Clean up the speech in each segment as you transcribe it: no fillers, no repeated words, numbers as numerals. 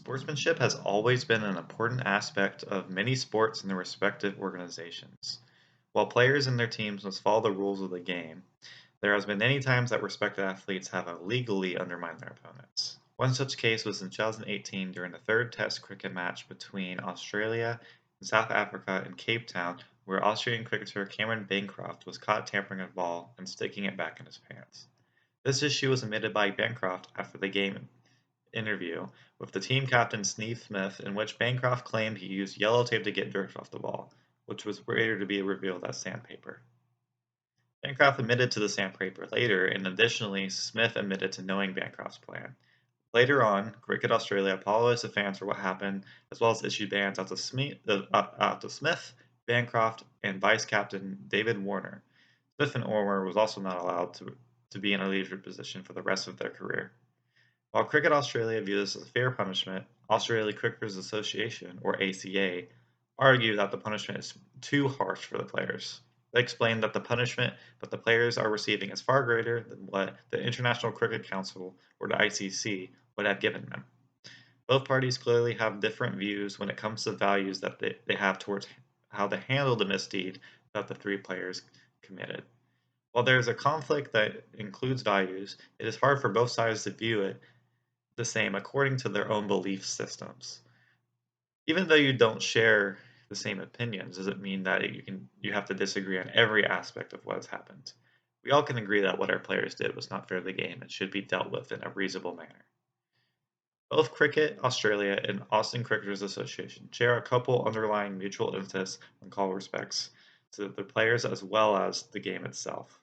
Sportsmanship has always been an important aspect of many sports in their respective organizations. While players and their teams must follow the rules of the game, there has been many times that respected athletes have illegally undermined their opponents. One such case was in 2018 during the third Test cricket match between Australia and South Africa in Cape Town, where Australian cricketer Cameron Bancroft was caught tampering a ball and sticking it back in his pants. This issue was admitted by Bancroft after the game interview with the team captain Steve Smith, in which Bancroft claimed he used yellow tape to get dirt off the ball, which was later to be revealed as sandpaper. Bancroft admitted to the sandpaper later, and additionally, Smith admitted to knowing Bancroft's plan. Later on, Cricket Australia apologized to fans for what happened, as well as issued bans out to Smith, Bancroft, and vice captain David Warner. Smith and Warner was also not allowed to be in a leadership position for the rest of their career. While Cricket Australia views this as a fair punishment, Australia Cricketers Association, or ACA, argue that the punishment is too harsh for the players. They explain that the punishment that the players are receiving is far greater than what the International Cricket Council, or the ICC, would have given them. Both parties clearly have different views when it comes to values that they have towards how to handle the misdeed that the three players committed. While there is a conflict that includes values, it is hard for both sides to view it the same according to their own belief systems. Even though you don't share the same opinions, doesn't mean that you have to disagree on every aspect of what has happened. We all can agree that what our players did was not fair to the game and should be dealt with in a reasonable manner. Both Cricket Australia and Austin Cricketers Association share a couple underlying mutual interests in all respects to the players as well as the game itself.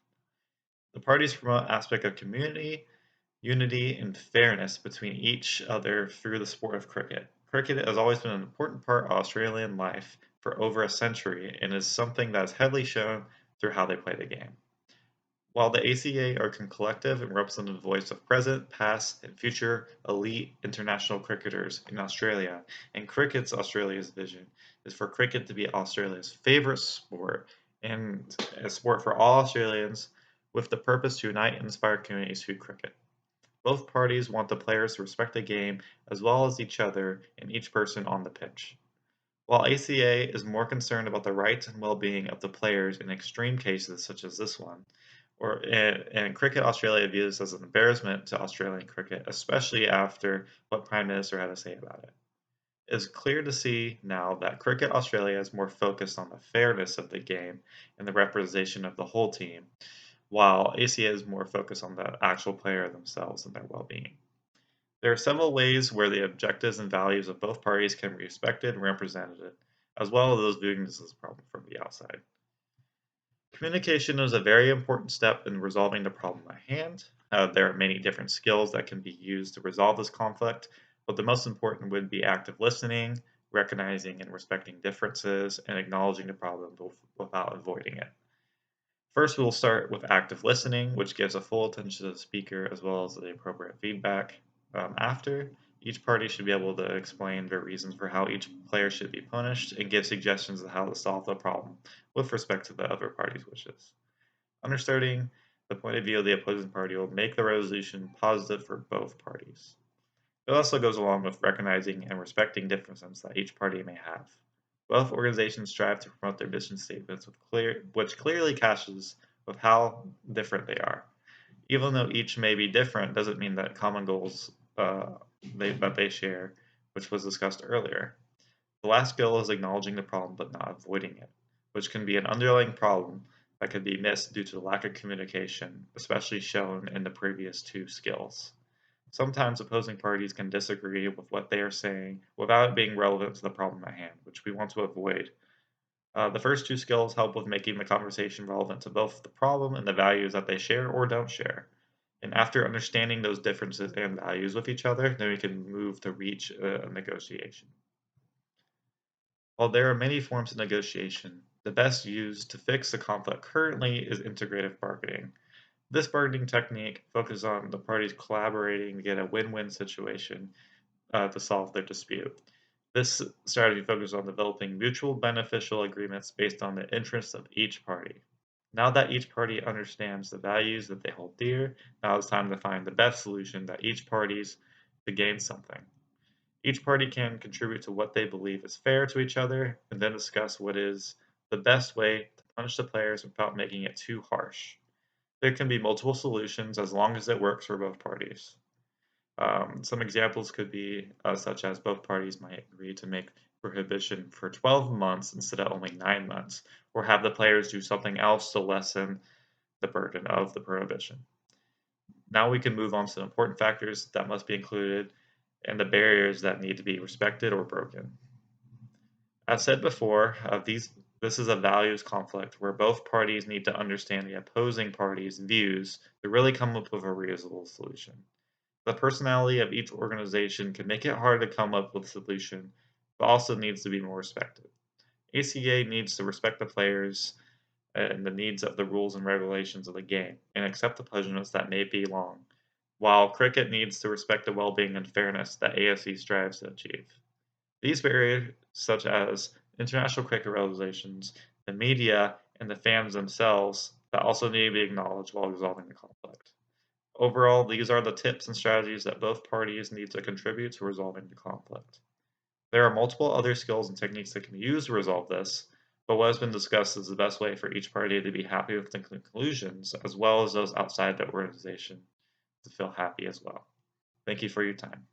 The parties promote aspect of community, unity, and fairness between each other through the sport of cricket. Cricket has always been an important part of Australian life for over a century and is something that is heavily shown through how they play the game. While the ACA are a collective and representative voice of present, past, and future elite international cricketers in Australia, and Cricket's Australia's vision is for cricket to be Australia's favorite sport and a sport for all Australians with the purpose to unite and inspire communities through cricket. Both parties want the players to respect the game as well as each other and each person on the pitch. While ACA is more concerned about the rights and well-being of the players in extreme cases such as this one, and Cricket Australia views this as an embarrassment to Australian cricket, especially after what Prime Minister had to say about it. It is clear to see now that Cricket Australia is more focused on the fairness of the game and the representation of the whole team, while ACA is more focused on the actual player themselves and their well-being. There are several ways where the objectives and values of both parties can be respected and represented, as well as those viewing this as a problem from the outside. Communication is a very important step in resolving the problem at hand. There are many different skills that can be used to resolve this conflict, but the most important would be active listening, recognizing and respecting differences, and acknowledging the problem without avoiding it. First, we'll start with active listening, which gives a full attention to the speaker as well as the appropriate feedback. After, each party should be able to explain their reasons for how each player should be punished and give suggestions on how to solve the problem with respect to the other party's wishes. Understanding the point of view of the opposing party will make the resolution positive for both parties. It also goes along with recognizing and respecting differences that each party may have. Both organizations strive to promote their mission statements which clearly caches with how different they are. Even though each may be different, doesn't mean that common goals that they share, which was discussed earlier. The last skill is acknowledging the problem but not avoiding it, which can be an underlying problem that could be missed due to the lack of communication, especially shown in the previous two skills. Sometimes opposing parties can disagree with what they are saying without it being relevant to the problem at hand, which we want to avoid. The first two skills help with making the conversation relevant to both the problem and the values that they share or don't share. And after understanding those differences and values with each other, then we can move to reach a negotiation. While there are many forms of negotiation, the best used to fix the conflict currently is integrative bargaining. This bargaining technique focuses on the parties collaborating to get a win-win situation to solve their dispute. This strategy focuses on developing mutual beneficial agreements based on the interests of each party. Now that each party understands the values that they hold dear, now it's time to find the best solution that each parties to gain something. Each party can contribute to what they believe is fair to each other, and then discuss what is the best way to punish the players without making it too harsh. There can be multiple solutions as long as it works for both parties. Some examples could be such as both parties might agree to make prohibition for 12 months instead of only 9 months, or have the players do something else to lessen the burden of the prohibition. Now we can move on to the important factors that must be included and the barriers that need to be respected or broken. As said before, this is a values conflict where both parties need to understand the opposing party's views to really come up with a reasonable solution. The personality of each organization can make it hard to come up with a solution, but also needs to be more respected. ACA needs to respect the players and the needs of the rules and regulations of the game, and accept the punishments that may be long, while cricket needs to respect the well-being and fairness that ASE strives to achieve. These barriers, such as international cricket regulations, the media, and the fans themselves, that also need to be acknowledged while resolving the conflict. Overall, these are the tips and strategies that both parties need to contribute to resolving the conflict. There are multiple other skills and techniques that can be used to resolve this, but what has been discussed is the best way for each party to be happy with the conclusions, as well as those outside the organization to feel happy as well. Thank you for your time.